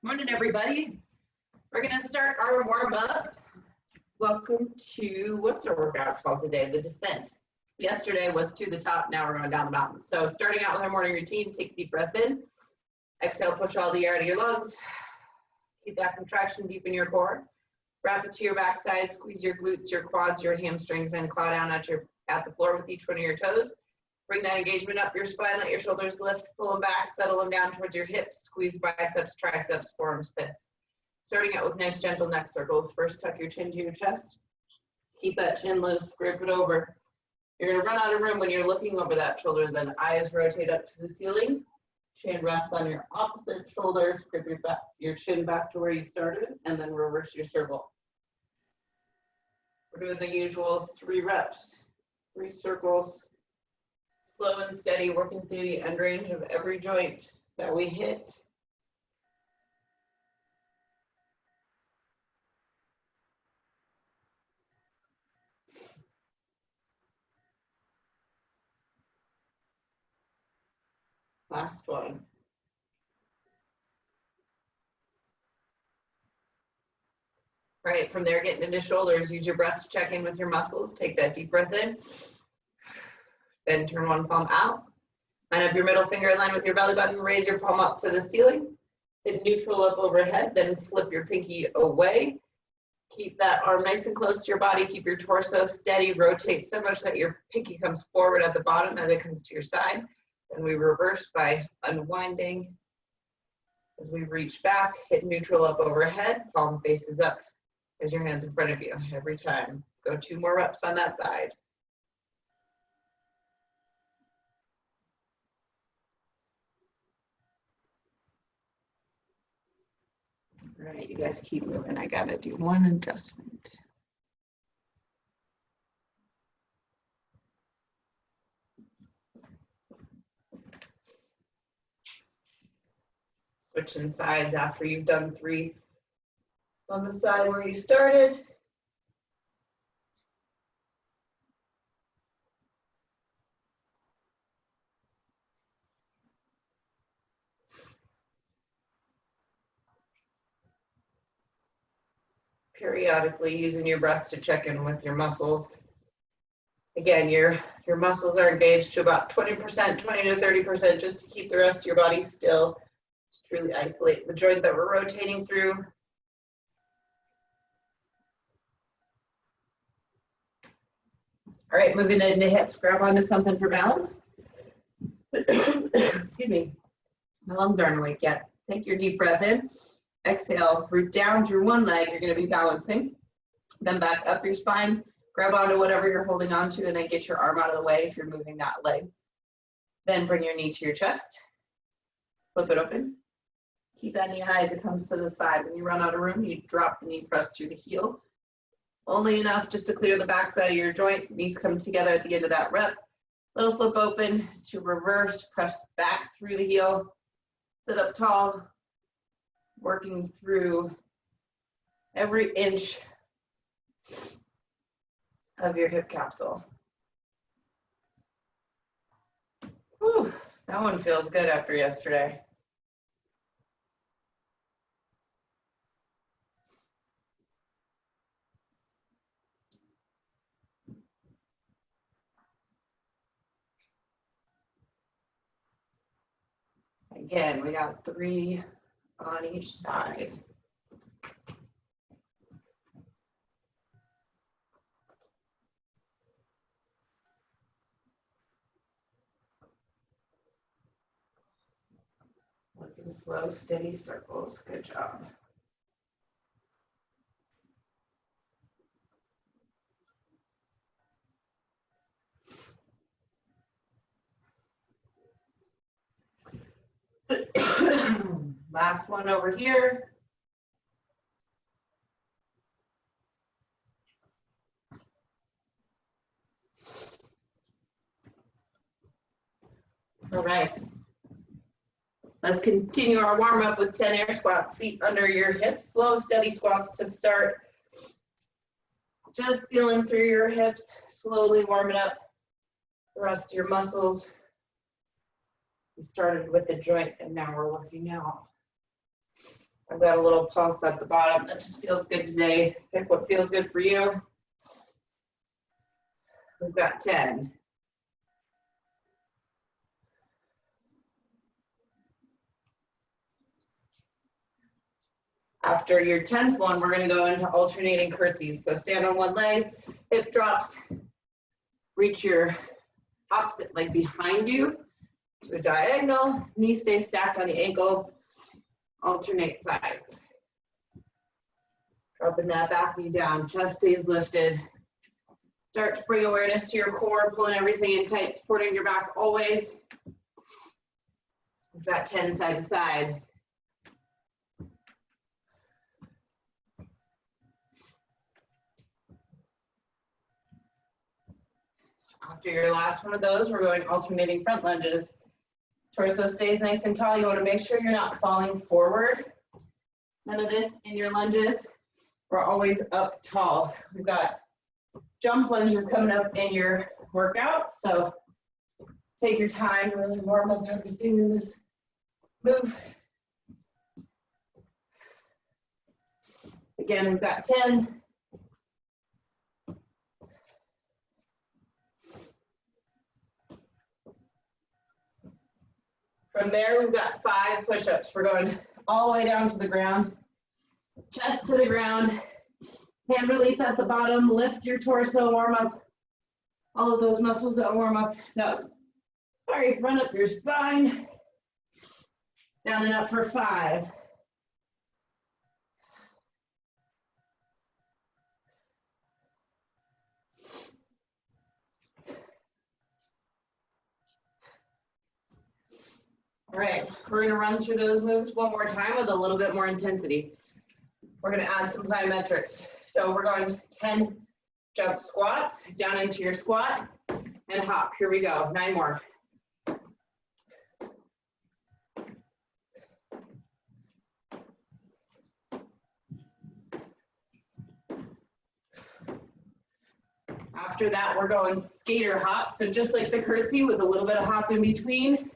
Morning, everybody. We're going to start our warm-up. Welcome to, what's our workout called today? The descent. Yesterday was to the top, now we're going down the mountain. So starting out with our morning routine, take a deep breath in. Exhale, push all the air out of your lungs. Keep that contraction deep in your core. Wrap it to your backside, squeeze your glutes, your quads, your hamstrings, and claw down at the floor with each one of your toes. Bring that engagement up your spine, let your shoulders lift, pull them back, settle them down towards your hips, squeeze biceps, triceps, forearms, fists. Starting out with nice gentle neck circles. First, tuck your chin to your chest. Keep that chin loose, scrape it over. You're gonna run out of room when you're looking over that shoulder, then eyes rotate up to the ceiling. Chin rests on your opposite shoulder, scrape your chin back to where you started, and then reverse your circle. We're doing the usual 3 reps, 3 circles. Slow and steady, working through the end range of every joint that we hit. Last one. Right, from there, getting into shoulders, use your breath to check in with your muscles. Take that deep breath in. Then turn one palm out. Line up your middle finger in line with your belly button. Raise your palm up to the ceiling. Hit neutral up overhead. Then flip your pinky away. Keep that arm nice and close to your body. Keep your torso steady. Rotate so much that your pinky comes forward at the bottom as it comes to your side. Then we reverse by unwinding. As we reach back, hit neutral up overhead. Palm faces up as your hands in front of you every time. Let's go 2 more reps on that side. All right, you guys keep moving. I gotta do one adjustment. Switching sides after you've done 3 on the side where you started. Periodically using your breath to check in with your muscles. Again, your muscles are engaged to about 20%, 20 to 30%, just to keep the rest of your body still, to truly isolate the joint that we're rotating through. All right, moving into hips, grab onto something for balance. Excuse me, my lungs aren't awake yet. Take your deep breath in. Exhale, root down through one leg, you're gonna be balancing. Then back up your spine, grab onto whatever you're holding onto, and then get your arm out of the way if you're moving that leg. Then bring your knee to your chest, flip it open. Keep that knee high as it comes to the side. When you run out of room, you drop the knee, press through the heel. Only enough just to clear the back side of your joint. Knees come together at the end of that rep. Little flip open to reverse, press back through the heel. Sit up tall. Working through every inch of your hip capsule. Whew, that one feels good after yesterday. Again, we got 3 on each side. Looking slow, steady circles. Good job. Last one over here. All right. Let's continue our warm up with 10 air squats, feet under your hips, slow, steady squats to start. Just feeling through your hips, slowly warming up the rest of your muscles. We started with the joint and now we're working out. I've got a little pulse at the bottom. That just feels good today. Pick what feels good for you. We've got 10. After your 10th one, we're going to go into alternating curtsies. So stand on one leg, hip drops, reach your opposite leg behind you to a diagonal, knee stays stacked on the ankle, alternate sides. Dropping that back knee down, chest stays lifted. Start to bring awareness to your core, pulling everything in tight, supporting your back always. We've got 10 side to side. After your last one of those, we're going alternating front lunges. Torso stays nice and tall. You want to make sure you're not falling forward. None of this in your lunges. We're always up tall. We've got jump lunges coming up in your workout. So take your time to really warm up everything in this move. Again, we've got 10. From there, we've got 5 push-ups. We're going all the way down to the ground, chest to the ground, hand release at the bottom, lift your torso, warm up all of those muscles that warm up. No, sorry, run up your spine, down and up for 5. All right, we're gonna run through those moves one more time with a little bit more intensity. We're gonna add some plyometrics. So we're going 10 jump squats, down into your squat, and hop. Here we go, 9 more. After that, we're going skater hop. So just like the curtsy with a little bit of hop in between.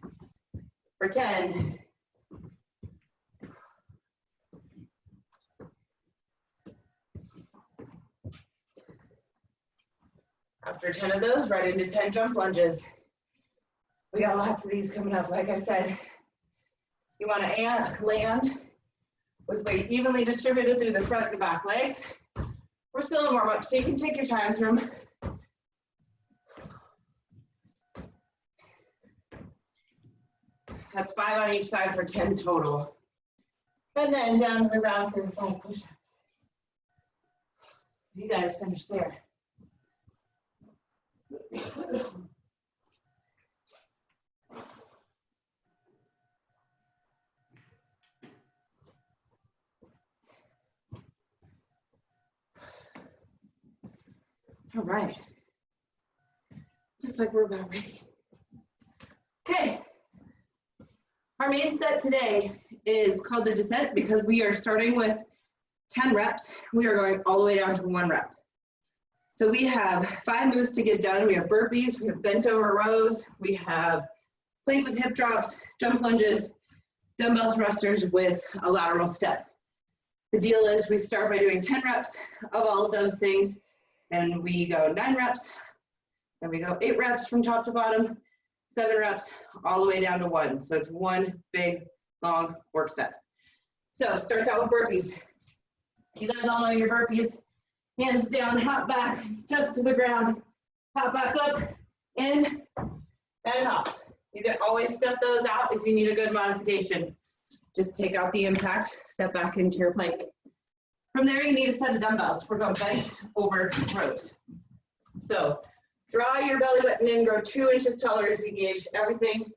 For 10. After 10 of those, right into 10 jump lunges. We got lots of these coming up. Like I said, you want to land with weight evenly distributed through the front and back legs. We're still in warm up, so you can take your time through them. That's 5 on each side for 10 total. And then down to the ground for 5 push-ups. You guys finish there. All right. Looks like we're about ready. Okay. Our main set today is called the descent because we are starting with 10 reps. We are going all the way down to 1 rep. So we have 5 moves to get done. We have burpees, we have bent over rows, we have plank with hip drops, jump lunges, dumbbell thrusters with a lateral step. The deal is we start by doing 10 reps of all of those things, and we go 9 reps, then we go 8 reps from top to bottom, 7 reps, all the way down to 1. So it's one big, long work set. So it starts out with burpees. You guys all know your burpees. Hands down, hop back, just to the ground, hop back up, in, and hop. You can always step those out if you need a good modification. Just take out the impact, step back into your plank. From there, you need a set of dumbbells. We're going bent over rows. So draw your belly button in, grow 2 inches taller as you engage everything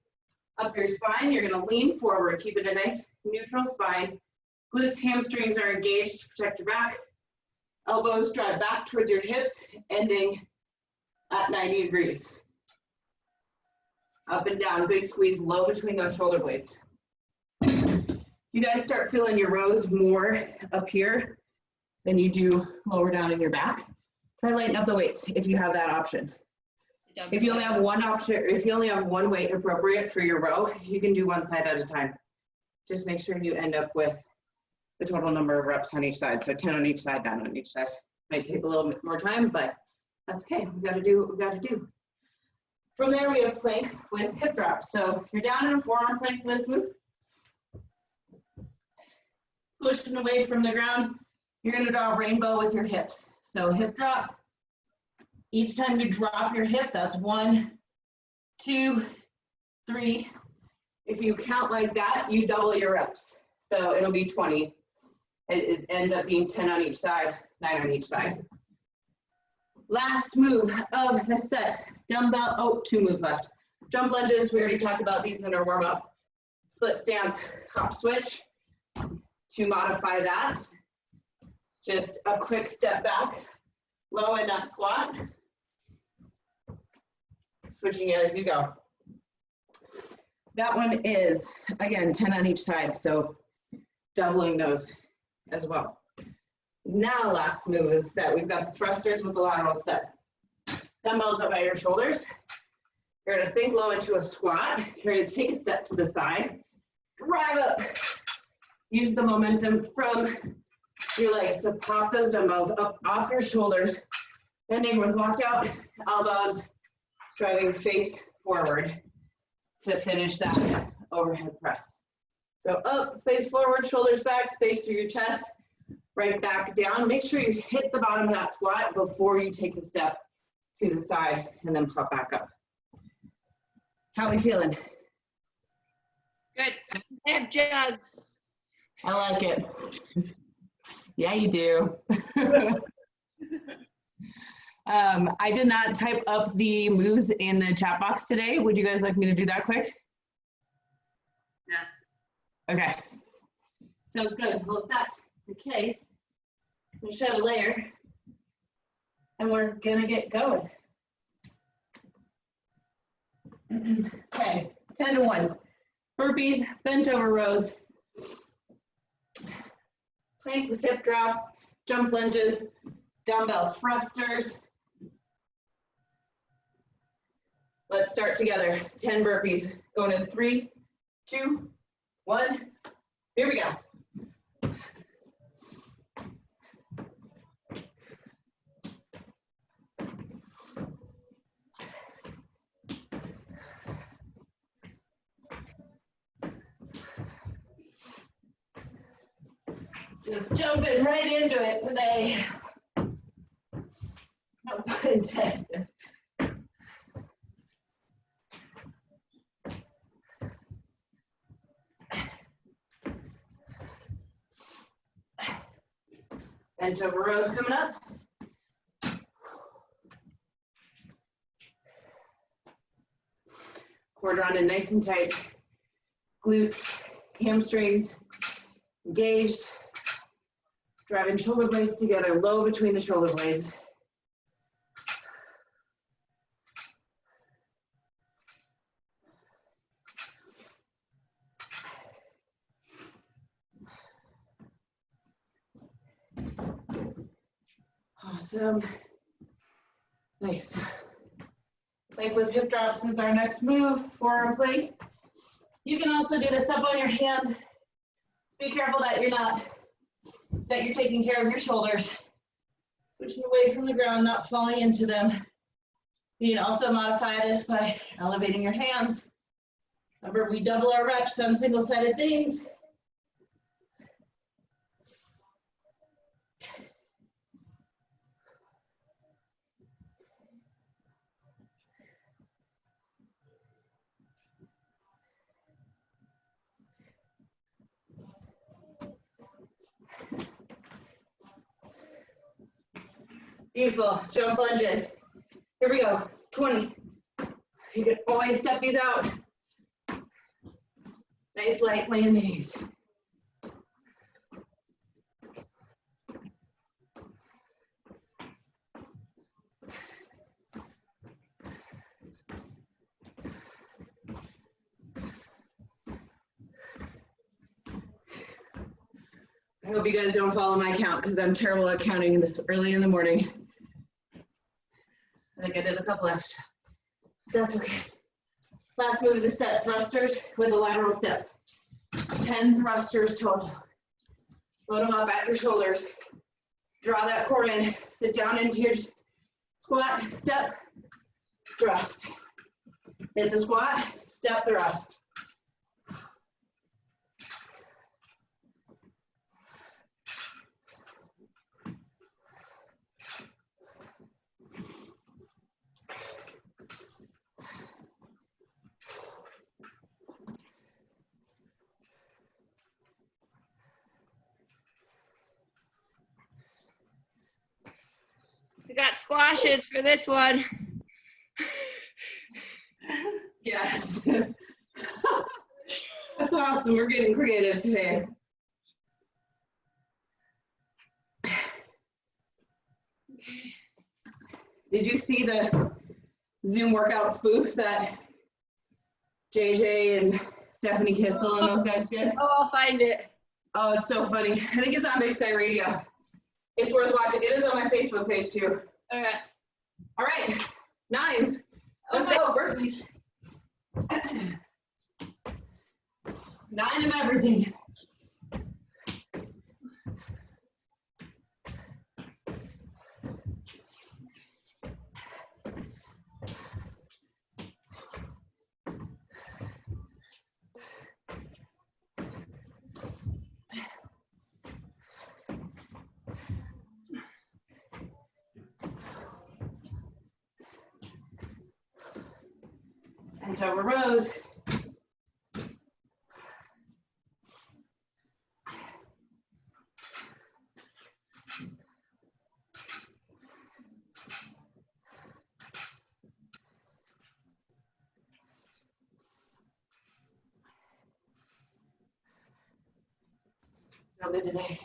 up your spine. You're gonna lean forward, keep it a nice neutral spine. Glutes, hamstrings are engaged to protect your back. Elbows drive back towards your hips, ending at 90 degrees. Up and down, big squeeze low between those shoulder blades. You guys start feeling your rows more up here than you do lower down in your back. Try lighten up the weights if you have that option. If you only have one option, if you only have one weight appropriate for your row, you can do one side at a time. Just make sure you end up with the total number of reps on each side. So 10 on each side, 9 on each side. Might take a little bit more time, but that's okay. We got to do what we got to do. From there, we have plank with hip drop. So you're down in a forearm plank for this move. Pushing away from the ground, you're going to draw a rainbow with your hips. So hip drop. Each time you drop your hip, that's 1, 2, 3. If you count like that, you double your reps. So it'll be 20. It ends up being 10 on each side, 9 on each side. Last move of the set, dumbbell, oh, 2 moves left. Jump lunges, we already talked about these in our warm up. Split stance, hop switch. To modify that, just a quick step back, low in that squat. Switching it as you go. That one is, again, 10 on each side, so doubling those as well. Now, last move of the set, we've got the thrusters with the lateral step. Dumbbells up by your shoulders. You're gonna sink low into a squat. You're gonna take a step to the side, drive up. Use the momentum from your legs to pop those dumbbells up off your shoulders, bending with locked out elbows, driving face forward to finish that overhead press. So up, face forward, shoulders back, space through your chest, right back down. Make sure you hit the bottom of that squat before you take the step to the side and then pop back up. How are we feeling? Good. Head jugs. I like it. Yeah, you do. I did not type up the moves in the chat box today. Would you guys like me to do that quick? Yeah. Okay. Sounds good. Well, if that's the case, we'll shed a layer and we're gonna get going. Okay, 10 to 1. Burpees, bent over rows. Plank with hip drops, jump lunges, dumbbell thrusters. Let's start together. 10 burpees. Going in 3, 2, 1. Here we go. Just jumping right into it today. No pun intended. Bent over rows coming up. Core drawn in nice and tight. Glutes, hamstrings engaged. Driving shoulder blades together, low between the shoulder blades. Awesome. Nice. Plank with hip drops is our next move, forearm plank. You can also do this up on your hands. Just be careful that you're taking care of your shoulders. Pushing away from the ground, not falling into them. You can also modify this by elevating your hands. Remember, we double our reps on single-sided things. Beautiful, jump lunges. Here we go, 20. You can always step these out. Nice light landings. I hope you guys don't follow my count because I'm terrible at counting this early in the morning. I think I did a couple extra. That's okay. Last move of the set, thrusters with a lateral step. 10 thrusters total. Load them up at your shoulders. Draw that core in. Sit down into your squat, step, thrust. Hit the squat, step, thrust. We got squashes for this one. Yes. That's awesome. We're getting creative today. Did you see the Zoom workout spoof that JJ and Stephanie Kissel and those guys did? Oh, I'll find it. Oh, it's so funny. I think it's on Big Sky Radio. It's worth watching. It is on my Facebook page too. Okay. All right, nines. Let's go, burpees. 9 of everything. And over rows. So good today.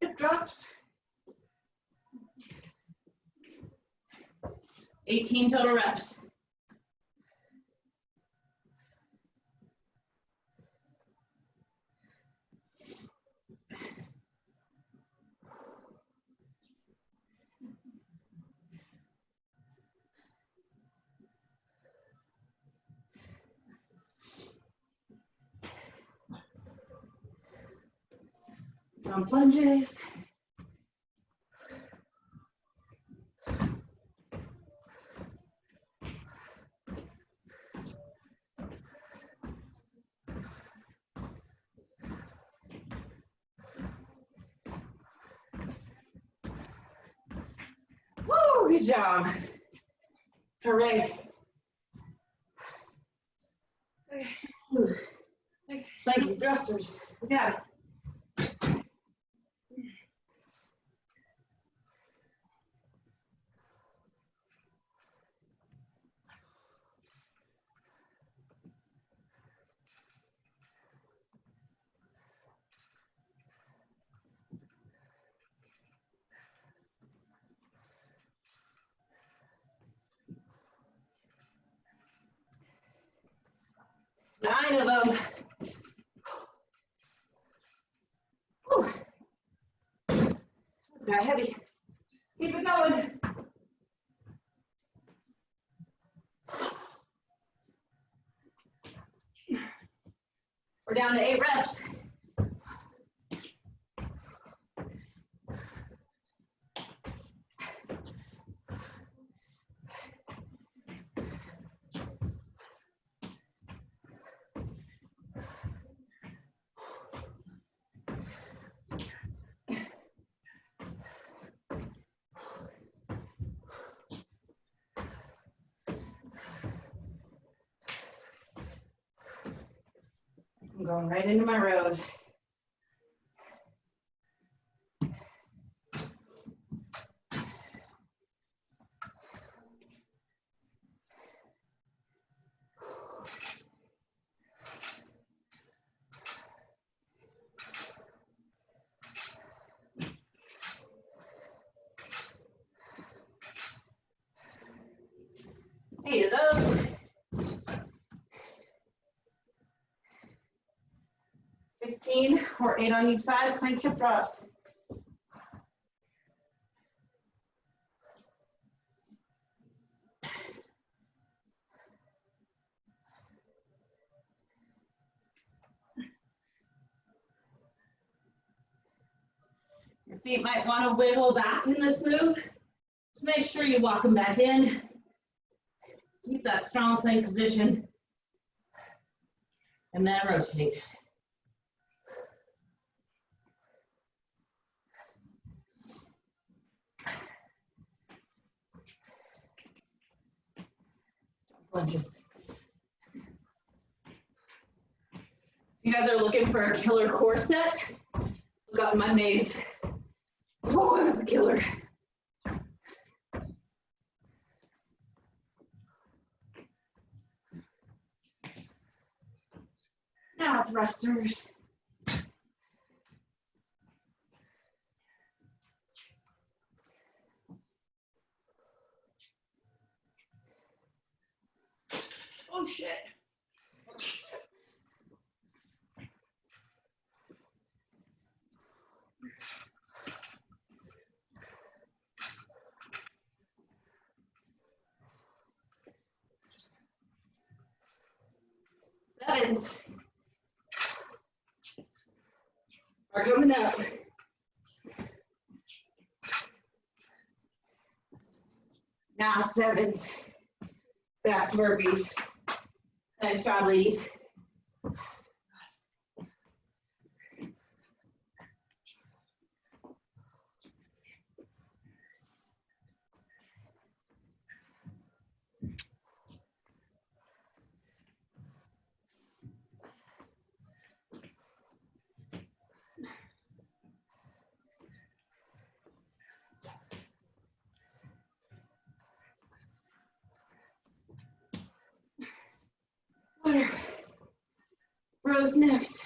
Hip drops. 18 total reps. Jump lunges. Woo, good job. All right. Thank you, dressers. We got it. Nine of them. Whew. That's got heavy. Keep it going. We're down to 8 reps. I'm going right into my rows. Eight of those. 16 or 8 on each side, plank hip drops. Your feet might want to wiggle back in this move. Just make sure you walk them back in. Keep that strong plank position. And then rotate. Lunges. You guys are looking for a killer core set? Look up my maze. Oh, it was a killer. Now thrusters. Oh shit. Sevens are coming up. Now sevens. Back to burpees. Nice job, ladies. Water. Rows next.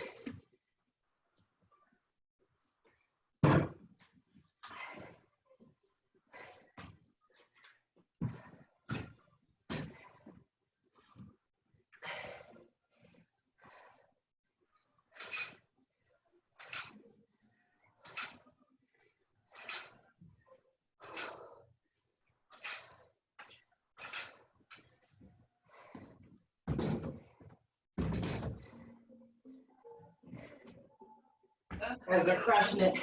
Guys are crushing it.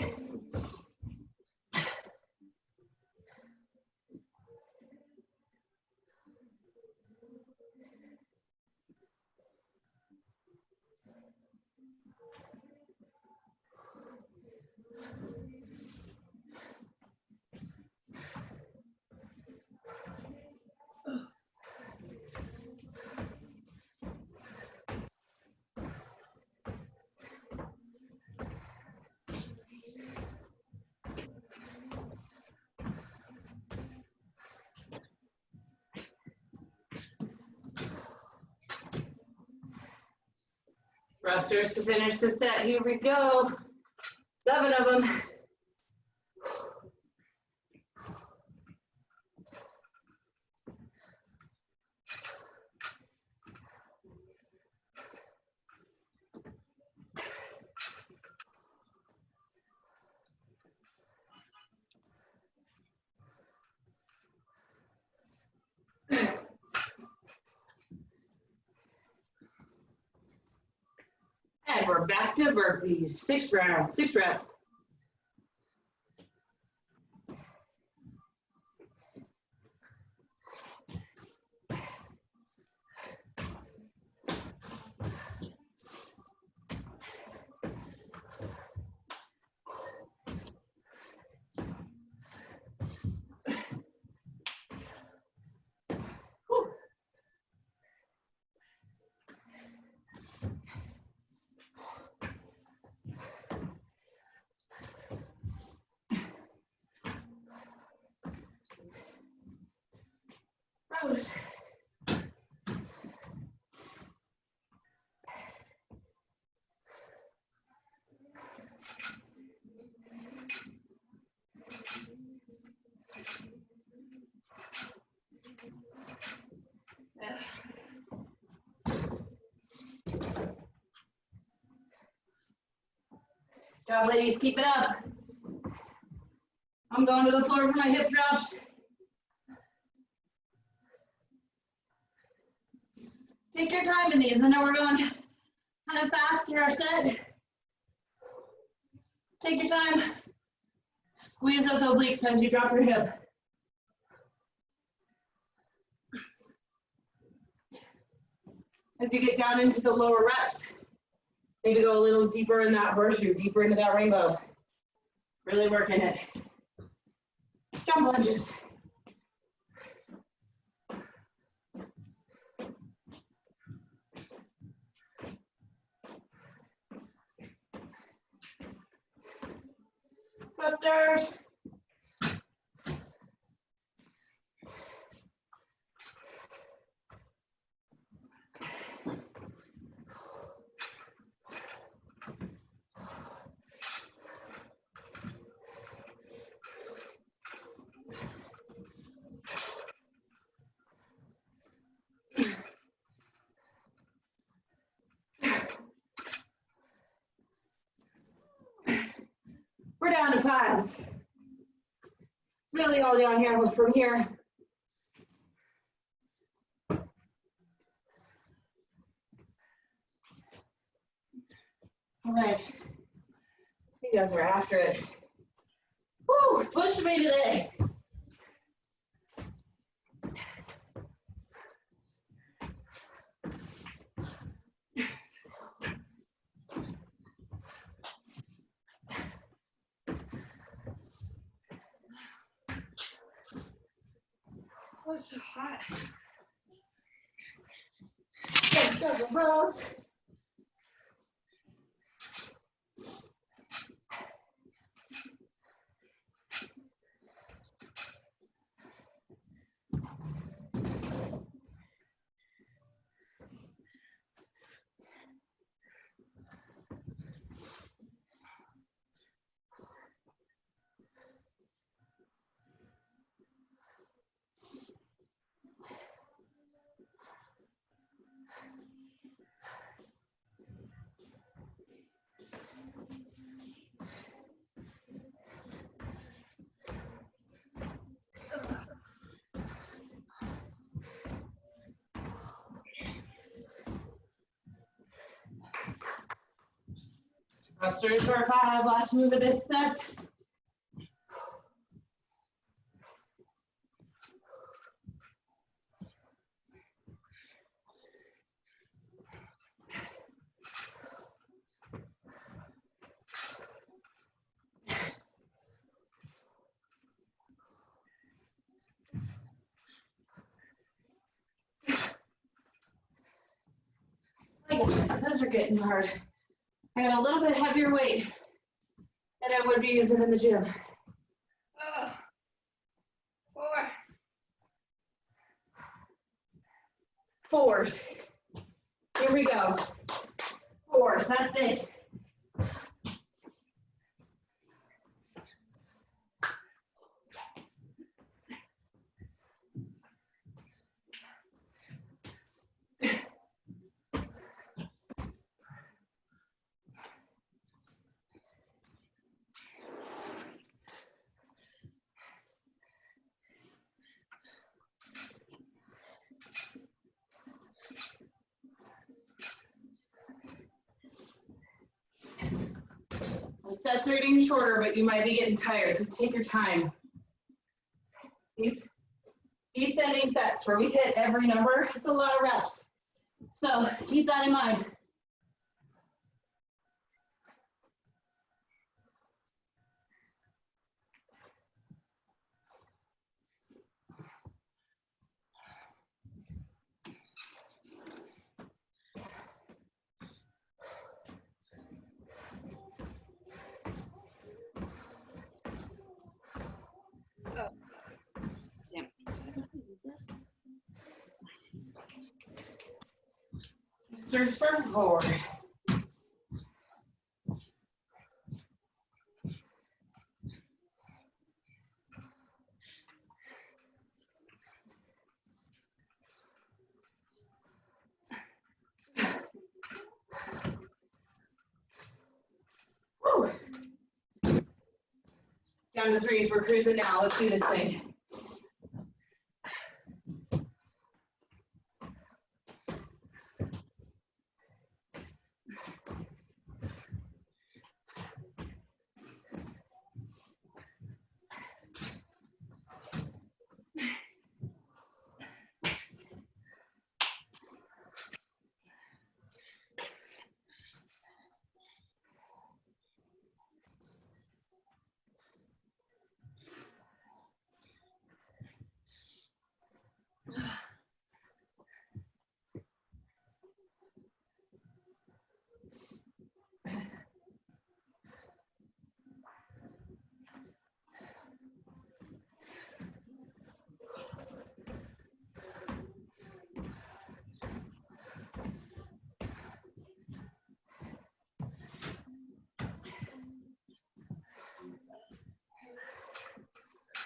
Thrusters to finish the set. Here we go. 7 of them. And we're back to burpees. 6 rounds, 6 reps. Rows. Job, ladies, keep it up. I'm going to the floor for my hip drops. Take your time in these. I know we're going kind of fast in our set. Take your time. Squeeze those obliques as you drop your hip. As you get down into the lower reps, maybe go a little deeper in that horseshoe, deeper into that rainbow. Really working it. Jump lunges. Thrusters. We're down to fives. Really all down here from here. All right. You guys are after it. Woo, push me today. Oh, it's so hot. Double rows. Thrusters for 5, last move of this set. Those are getting hard. I got a little bit heavier weight than I would be using in the gym. Oh, 4. Fours. Here we go. Fours, that's it. The sets are getting shorter, but you might be getting tired, so take your time. These descending sets where we hit every number, it's a lot of reps. So keep that in mind. Thrusters for 4. Woo. Down to 3s, we're cruising now. Let's do this thing.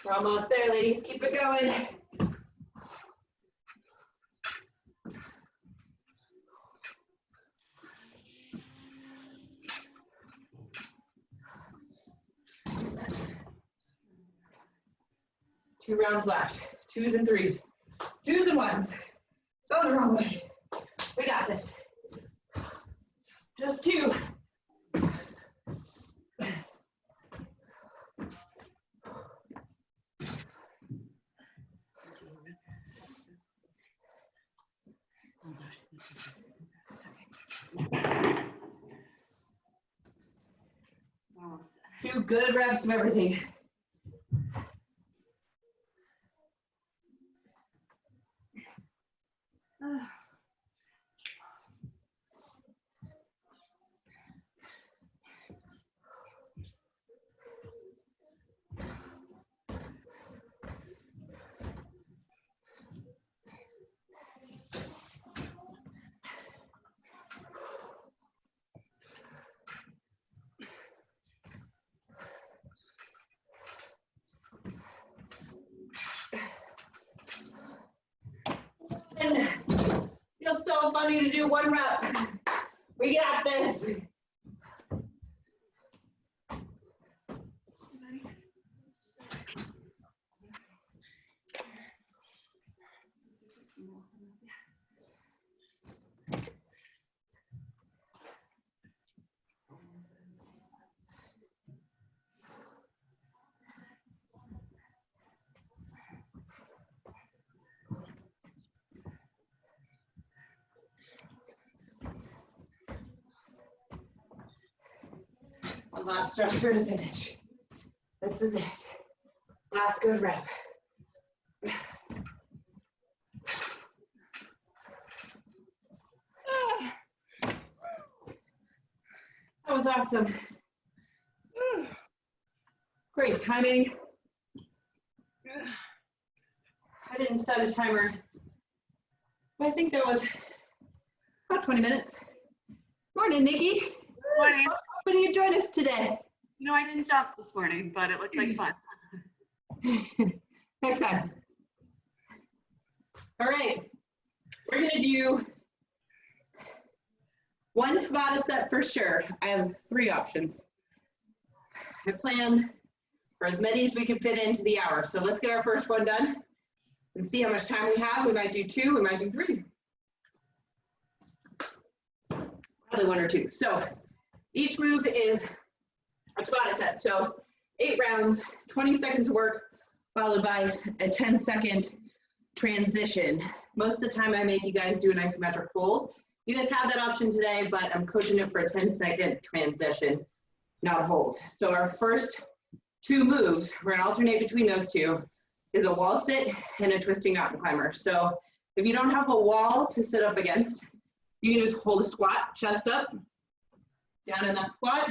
We're almost there, ladies. Keep it going. Two rounds left. 2s and 3s. 2s and 1s. Go the wrong way. We got this. Just 2. Do good reps of everything. Feels so funny to do 1 rep. We got this. One last structure to finish. This is it. Last good rep. That was awesome. Great timing. I didn't set a timer, but I think that was about 20 minutes. Morning, Nikki. Morning. When do you join us today? You know, I didn't jump this morning, but it looked like fun. Next time. All right. We're going to do 1 Tabata set for sure. I have 3 options. I planned for as many as we can fit into the hour. So let's get our first one done and see how much time we have. We might do 2, we might do 3. Probably 1 or 2. So each move is a Tabata set. So 8 rounds, 20 seconds of work, followed by a 10-second transition. Most of the time I make you guys do an isometric hold. You guys have that option today, but I'm coaching it for a 10-second transition, not a hold. So our first 2 moves, we're gonna alternate between those 2, is a wall sit and a twisting mountain climber. So if you don't have a wall to sit up against, you can just hold a squat, chest up, down in that squat,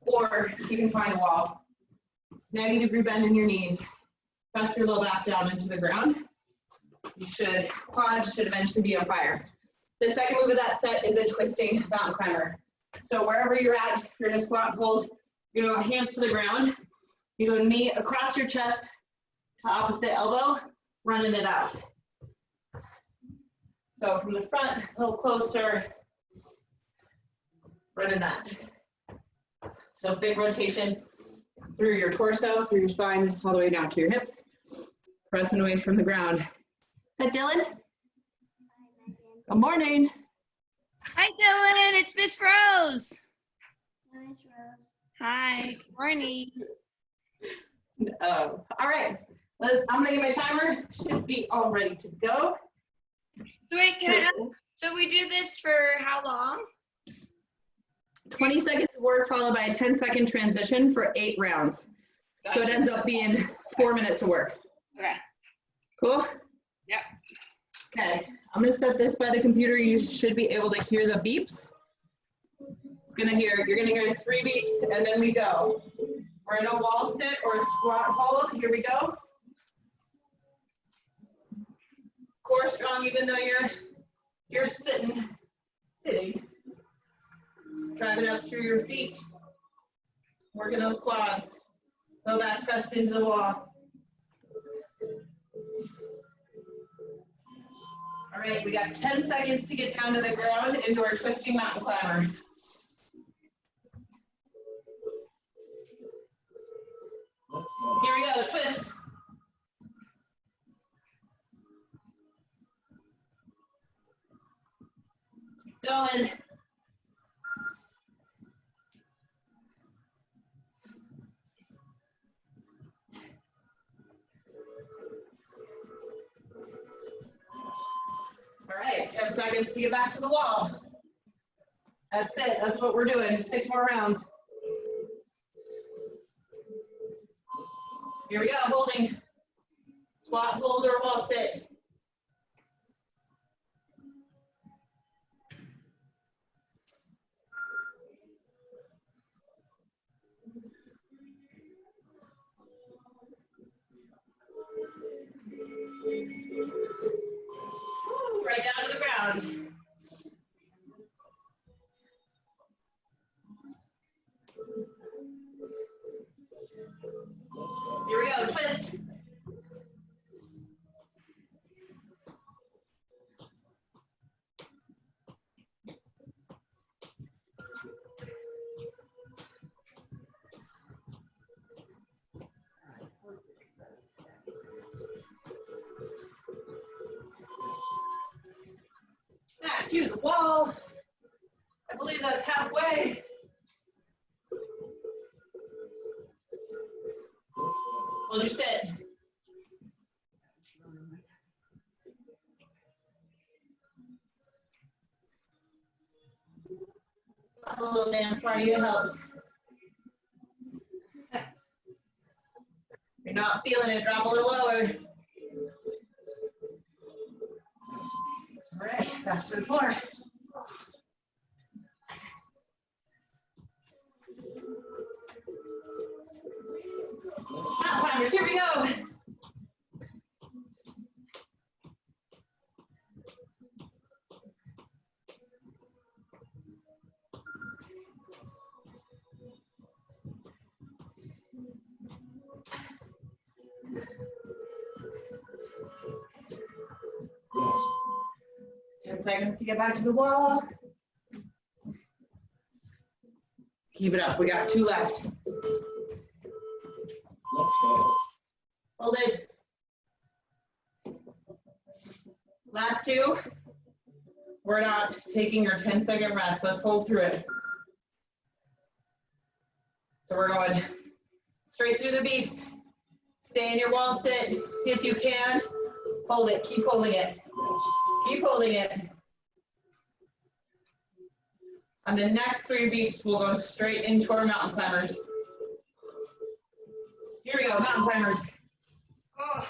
or you can find a wall. Negative bend in your knees, press your low back down into the ground. Quads should eventually be on fire. The second move of that set is a twisting mountain climber. So wherever you're at, if you're in a squat and hold, you go hands to the ground, you go knee across your chest to opposite elbow, running it out. So from the front, a little closer, running that. So big rotation through your torso, through your spine, all the way down to your hips, pressing away from the ground. Is that Dylan? Good morning. Hi, Dylan. It's Miss Rose. Hi, Miss Rose. Hi. Good morning. All right. I'm going to get my timer. Should be all ready to go. So wait, can I ask, so we do this for how long? 20 seconds of work followed by a 10-second transition for 8 rounds. Gotcha. So it ends up being 4 minutes of work. Okay. Cool? Yep. Okay. I'm going to set this by the computer. You should be able to hear the beeps. You're going to hear 3 beeps, and then we go. We're in a wall sit or a squat hold. Here we go. Core strong, even though you're sitting. Driving up through your feet. Working those quads. Low back pressed into the wall. All right, we got 10 seconds to get down to the ground into our twisting mountain climber. Here we go, twist. Going. All right, 10 seconds to get back to the wall. That's it, that's what we're doing, 6 more rounds. Here we go, holding. Squat, hold, or wall sit. Right down to the ground. Here we go, twist. Back to the wall. I believe that's halfway. Hold your sit. A little dance party, it helps. If you're not feeling it, drop a little lower. All right, back to the floor. Mountain climbers, here we go. Seconds to get back to the wall. Keep it up. We got 2 left. Hold it. Last 2. We're not taking our 10-second rest. Let's hold through it. So we're going straight through the beats. Stay in your wall sit if you can. Hold it. Keep holding it. Keep holding it. On the next 3 beats, we'll go straight into our mountain climbers. Here we go, mountain climbers. Oh.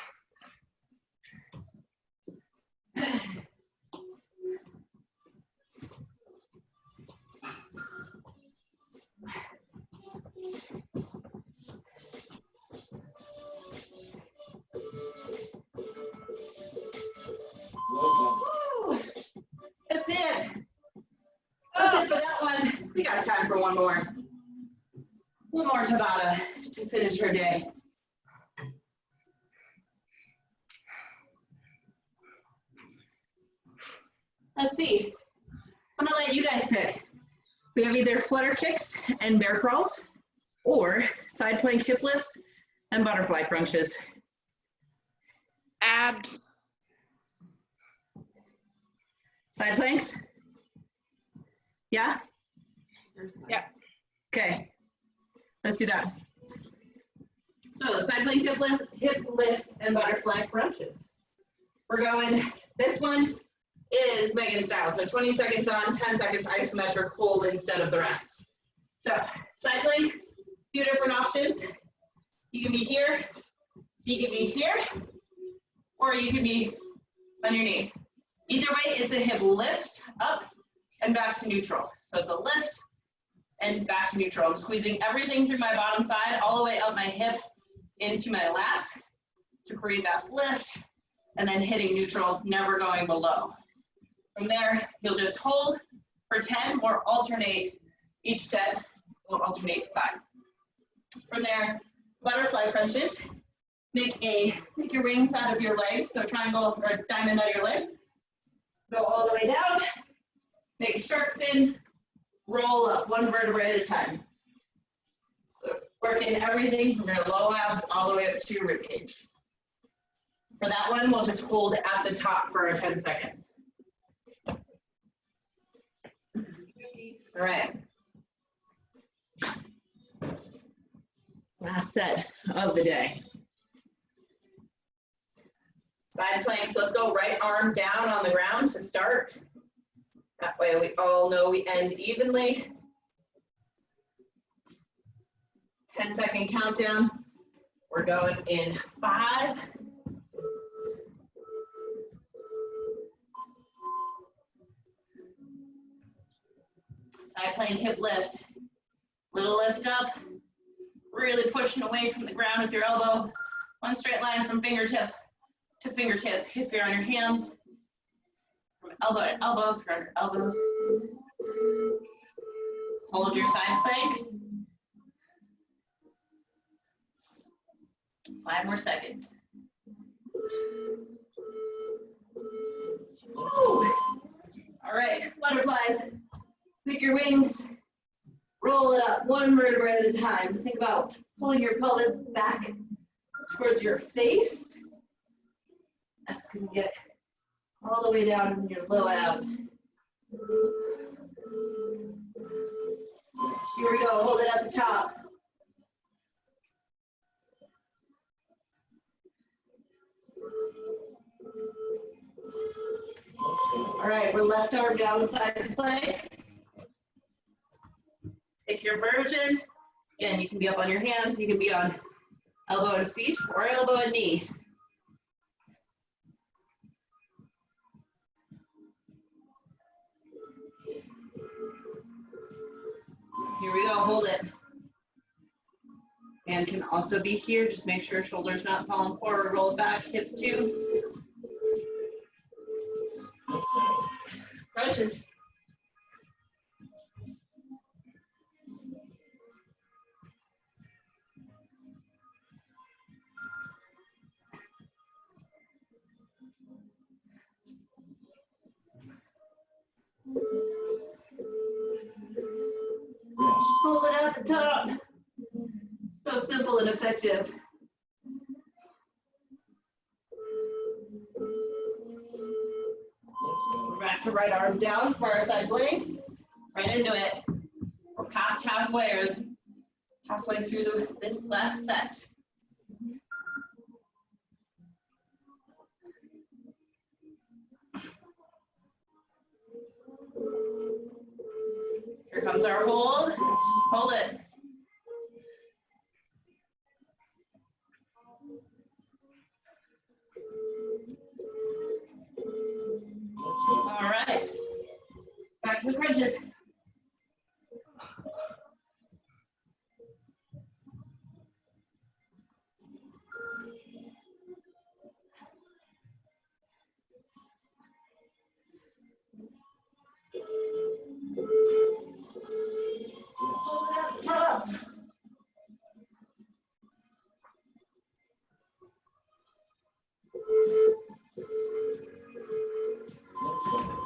Woo! That's it. That's it for that one. We got time for one more. One more Tabata to finish her day. Let's see. I'm gonna let you guys pick. We have either flutter kicks and bear crawls, or side plank hip lifts and butterfly crunches. Abs. Side planks? Yeah? Yeah. Okay, let's do that. So side plank hip lift and butterfly crunches. We're going, this one is Megan style. So 20 seconds on, 10 seconds isometric hold instead of the rest. So side plank, few different options. You can be here, you can be here, or you can be on your knee. Either way, it's a hip lift up and back to neutral. So it's a lift and back to neutral. I'm squeezing everything through my bottom side, all the way up my hip into my lats to create that lift, and then hitting neutral, never going below. From there, you'll just hold for 10 or alternate each set, will alternate sides. From there, butterfly crunches. Make your wings out of your legs, so triangle or diamond out of your legs. Go all the way down. Make shark fin. Roll up one vertebrae at a time. So working everything from your low abs all the way up to your rib cage. For that one, we'll just hold at the top for 10 seconds. All right. Last set of the day. Side planks, let's go right arm down on the ground to start. That way we all know we end evenly. 10-second countdown. We're going in 5. Side plank hip lift. Little lift up. Really pushing away from the ground with your elbow. One straight line from fingertip to fingertip. If you're on your hands, from elbow to elbow, if you're on your elbows. Hold your side plank. 5 more seconds. Woo. All right, butterflies. Pick your wings. Roll it up one vertebrae at a time. Think about pulling your pelvis back towards your face. That's going to get all the way down in your low abs. Here we go. Hold it at the top. All right, we're left arm down side plank. Pick your version. Again, you can be up on your hands, you can be on elbow and feet, or elbow and knee. Here we go, hold it. Hand can also be here, just make sure shoulders not falling forward, roll it back, hips too. Crunches. Hold it at the top. So simple and effective. We're back to right arm down for our side planks. Right into it. We're past halfway or halfway through this last set. Here comes our hold. Hold it. All right. Back to the crunches. Hold it at the top.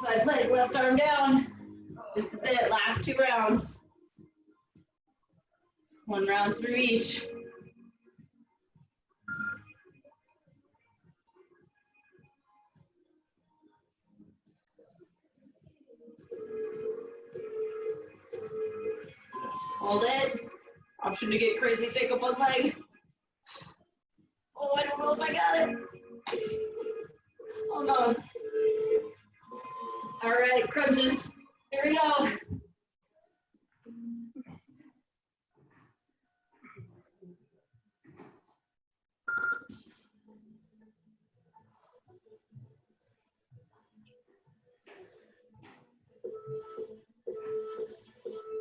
Side plank, left arm down. This is it, last 2 rounds. 1 round through each. Hold it. Option to get crazy, take up one leg. Oh, I don't know if I got it. Almost. All right, crunches. Here we go.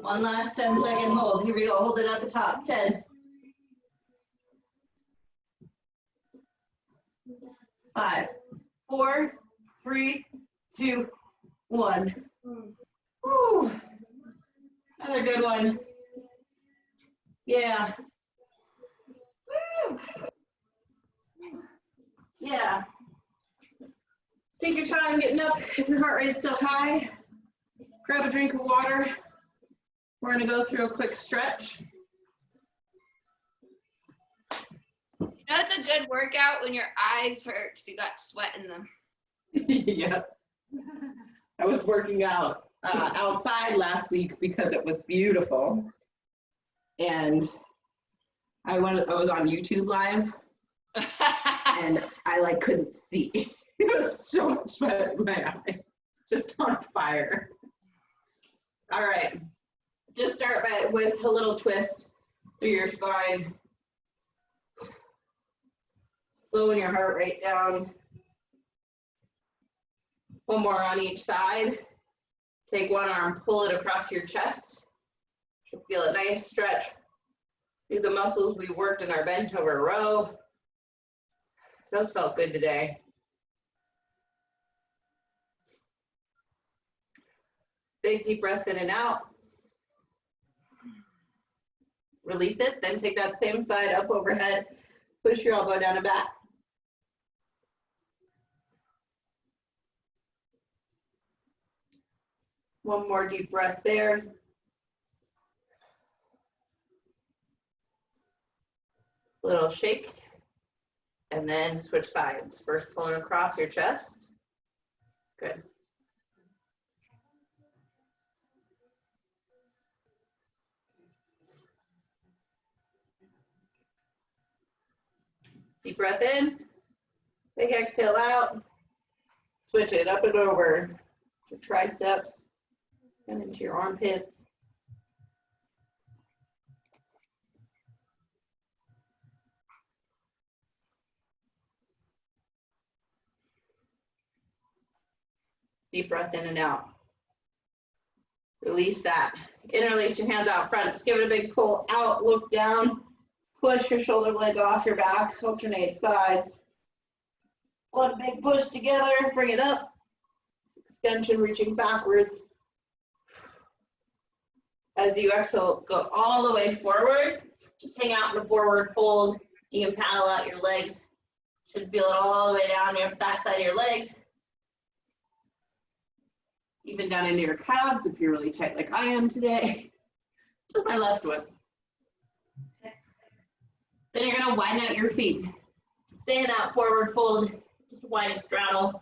One last 10-second hold. Here we go. Hold it at the top. 10. 5, 4, 3, 2, 1. Woo. Another good one. Yeah. Woo. Yeah. Take your time getting up. If your heart rate is still high, grab a drink of water. We're gonna go through a quick stretch. You know, it's a good workout when your eyes hurt because you got sweat in them. Yes. I was working out outside last week because it was beautiful. And I was on YouTube Live and I couldn't see. It was so much sweat in my eye, just on fire. All right, just start with a little twist through your spine. Slowing your heart rate down. One more on each side. Take one arm, pull it across your chest. You'll feel a nice stretch through the muscles we worked in our bent over row. Those felt good today. Big deep breath in and out. Release it, then take that same side up overhead. Push your elbow down and back. One more deep breath there. Little shake, and then switch sides. First pulling across your chest. Good. Deep breath in, big exhale out, switch it up and over to triceps and into your armpits. Deep breath in and out. Release that. Interlace your hands out front. Just give it a big pull out, look down. Push your shoulder blades off your back, alternate sides. One big push together, bring it up. Extension reaching backwards. As you exhale, go all the way forward. Just hang out in the forward fold. You can paddle out your legs. Should feel it all the way down your back side of your legs. Even down into your calves if you're really tight like I am today. Just my left one. Then you're gonna widen out your feet. Stay in that forward fold, just wide straddle.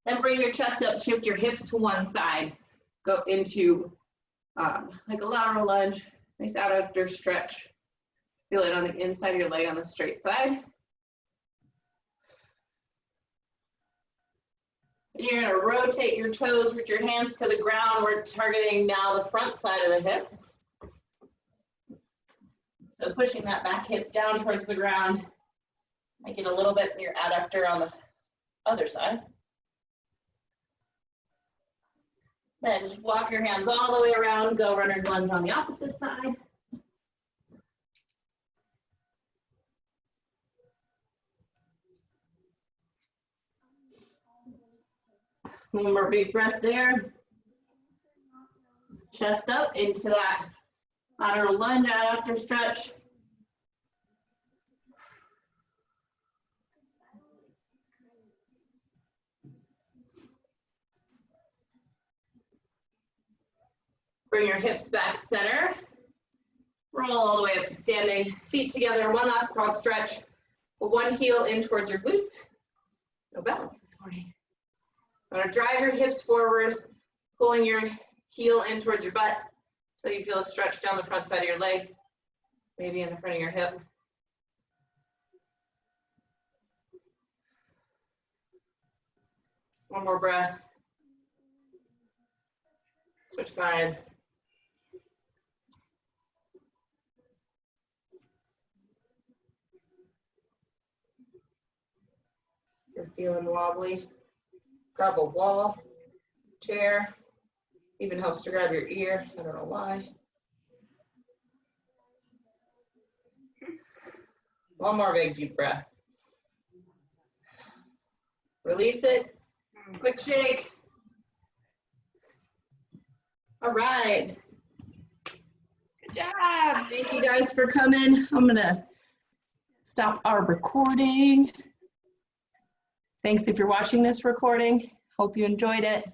Then bring your chest up, shift your hips to one side. Go into like a lateral lunge, nice adductor stretch. Feel it on the inside of your leg on the straight side. And you're gonna rotate your toes with your hands to the ground. We're targeting now the front side of the hip. So pushing that back hip down towards the ground, make it a little bit in your adductor on the other side. Then just walk your hands all the way around, go runner's lunge on the opposite side. One more big breath there. Chest up into that lateral lunge, adductor stretch. Bring your hips back center. Roll all the way up to standing. Feet together, one last quad stretch. One heel in towards your glutes. No balance this morning. I'm gonna drive your hips forward, pulling your heel in towards your butt so you feel a stretch down the front side of your leg, maybe in the front of your hip. One more breath. Switch sides. You're feeling wobbly, grab a wall, chair, even helps to grab your ear. I don't know why. One more big deep breath. Release it. Quick shake. All right. Good job. Thank you guys for coming. I'm gonna stop our recording. Thanks if you're watching this recording. Hope you enjoyed it.